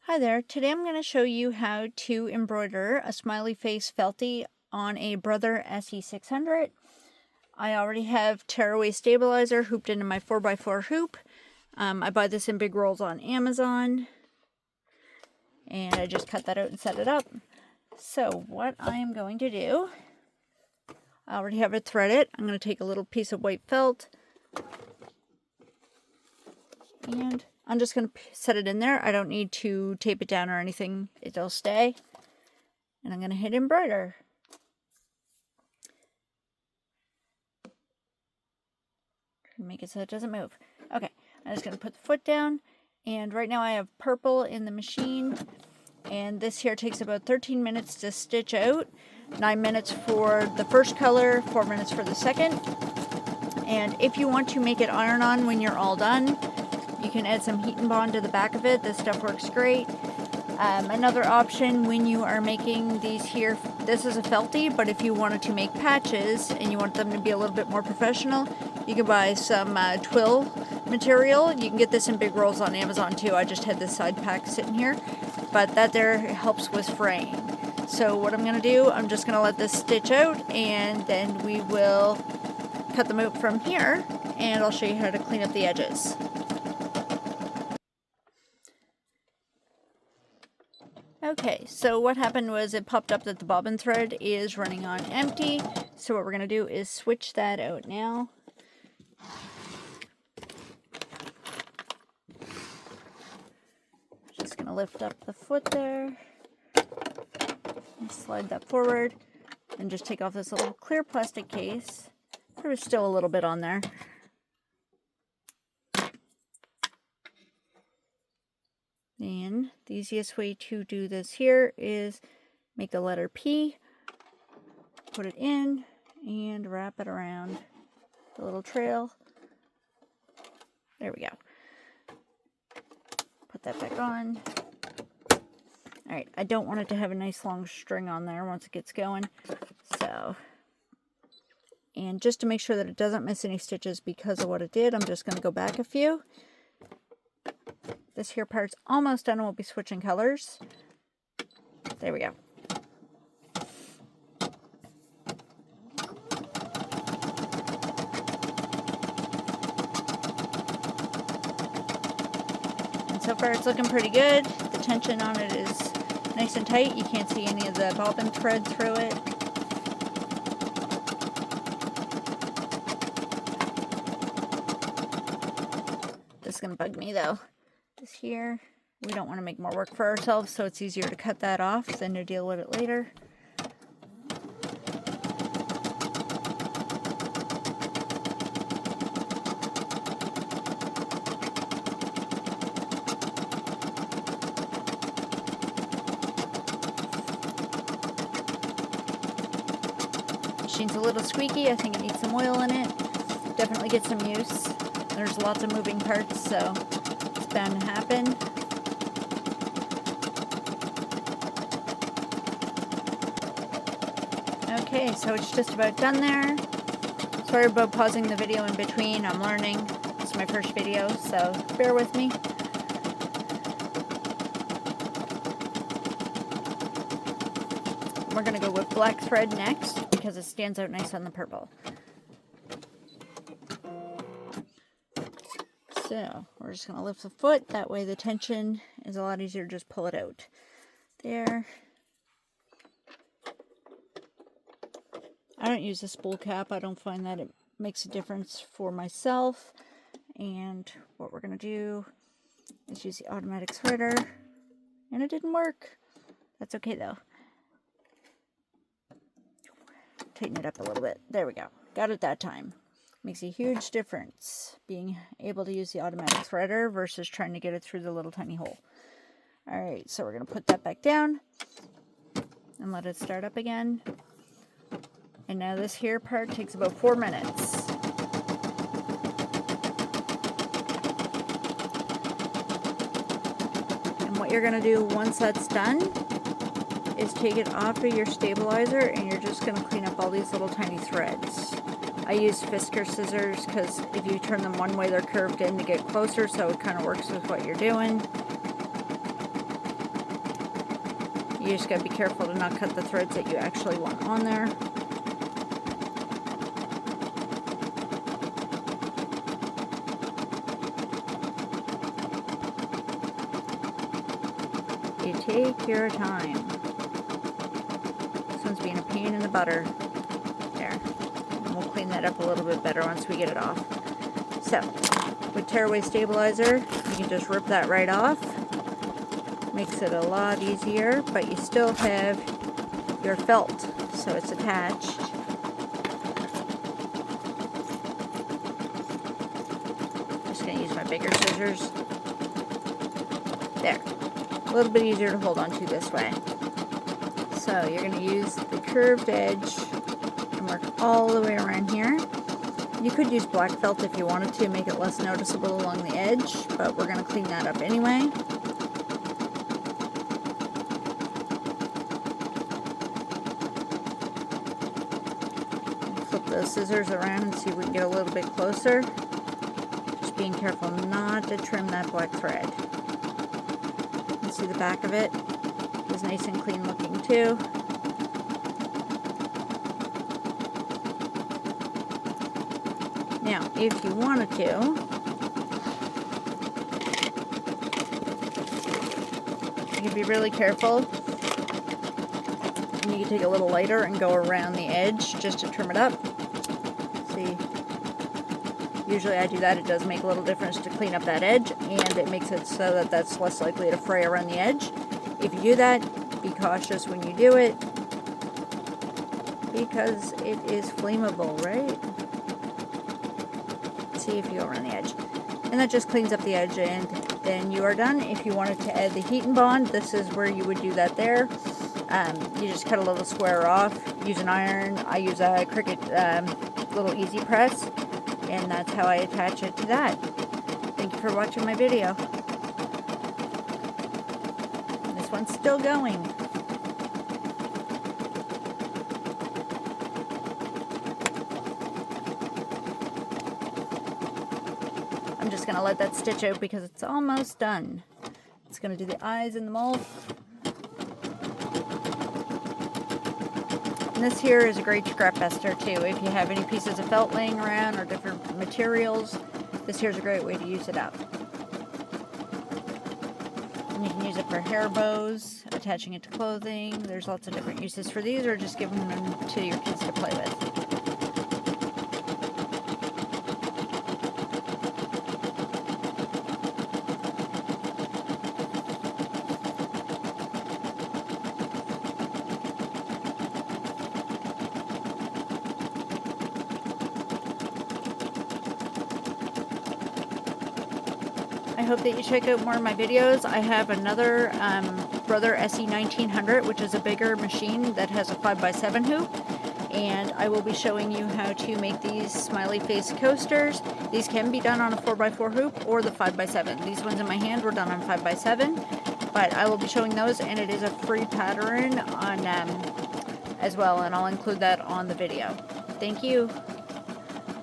Hi there, today I'm going to show you how to embroider a smiley face felty on a Brother SE600. I already have tearaway stabilizer hooped into my 4x4 hoop. I buy this in big rolls on Amazon, and I just cut that out and set it up. So what I am going to do, I already have it threaded. I'm going to take a little piece of white felt, and I'm just going to set it in there. I don't need to tape it down or anything. It'll stay. And I'm going to hit embroider. Make it so it doesn't move. Okay, I'm just going to put the foot down. And right now I have purple in the machine. And this here takes about 13 minutes to stitch out. 9 minutes for the first color, 4 minutes for the second. And if you want to make it iron-on when you're all done, you can add some heat and bond to the back of it. This stuff works great. Another option when you are making these here, this is a felty, but if you wanted to make patches and you want them to be a little bit more professional, you can buy some twill material. You can get this in big rolls on Amazon too. I just had this side pack sitting here, but that there helps with fraying. So what I'm going to do, I'm just going to let this stitch out, and then we will cut them out from here, and I'll show you how to clean up the edges. Okay, so what happened was it popped up that the bobbin thread is running on empty. So what we're going to do is switch that out now. Just going to lift up the foot there and slide that forward and just take off this little clear plastic case. There was still a little bit on there. And the easiest way to do this here is make the letter P, put it in, and wrap it around the little trail. There we go. Put that back on. Alright, I don't want it to have a nice long string on there once it gets going. So, and just to make sure that it doesn't miss any stitches because of what it did, I'm just going to go back a few. This here part's almost done, and we'll be switching colors. There we go. And so far it's looking pretty good. The tension on it is nice and tight. You can't see any of the bobbin thread through it. This is going to bug me though. This here, we don't want to make more work for ourselves, so it's easier to cut that off than to deal with it later. Machine's a little squeaky. I think it needs some oil in it. Definitely get some use. There's lots of moving parts, so it's bound to happen. Okay, so it's just about done there. Sorry about pausing the video in between. I'm learning. It's my first video, so bear with me. We're going to go with black thread next because it stands out nice on the purple. So we're just going to lift the foot. That way the tension is a lot easier to just pull it out. There. I don't use a spool cap. I don't find that it makes a difference for myself. And what we're going to do is use the automatic threader. And it didn't work. That's okay though. Tighten it up a little bit. There we go. Got it that time. Makes a huge difference being able to use the automatic threader versus trying to get it through the little tiny hole. Alright, so we're going to put that back down and let it start up again. And now this here part takes about 4 minutes. And what you're going to do once that's done is take it off of your stabilizer, and you're just going to clean up all these little tiny threads. I use Fisker scissors because if you turn them one way, they're curved in to get closer, so it kind of works with what you're doing. You just gotta be careful to not cut the threads that you actually want on there. You take your time. This one's being a pain in the butter. There. And we'll clean that up a little bit better once we get it off. So, with tearaway stabilizer, you can just rip that right off. Makes it a lot easier, but you still have your felt, so it's attached. I'm just going to use my bigger scissors. There. A little bit easier to hold on to this way. So you're going to use the curved edge and work all the way around here. You could use black felt if you wanted to make it less noticeable along the edge, but we're going to clean that up anyway. Flip those scissors around and see if we can get a little bit closer. Just being careful not to trim that black thread. You can see the back of it is nice and clean looking too. Now, if you wanted to, you can be really careful. And you can take a little lighter and go around the edge just to trim it up. See, usually I do that. It does make a little difference to clean up that edge, and it makes it so that that's less likely to fray around the edge. If you do that, be cautious when you do it, because it is flammable, right? See if you go around the edge, and that just cleans up the edge, and then you are done. If you wanted to add the heat and bond, this is where you would do that there. You just cut a little square off, use an iron. I use a Cricut little easy press, and that's how I attach it to that. Thank you for watching my video. This one's still going. I'm just going to let that stitch out because it's almost done. It's going to do the eyes and the mouth. And this here is a great scrap buster too. If you have any pieces of felt laying around or different materials, this here is a great way to use it up. And you can use it for hair bows, attaching it to clothing. There's lots of different uses for these, or just giving them to your kids to play with. I hope that you check out more of my videos. I have another Embroider SE600, which is a bigger machine that has a 5x7 hoop. And I will be showing you how to make these smiley face coasters. These can be done on a 4x4 hoop or the 5x7. These ones in my hand were done on 5x7. But I will be showing those, and it is a free pattern on as well. And I'll include that on the video. Thank you.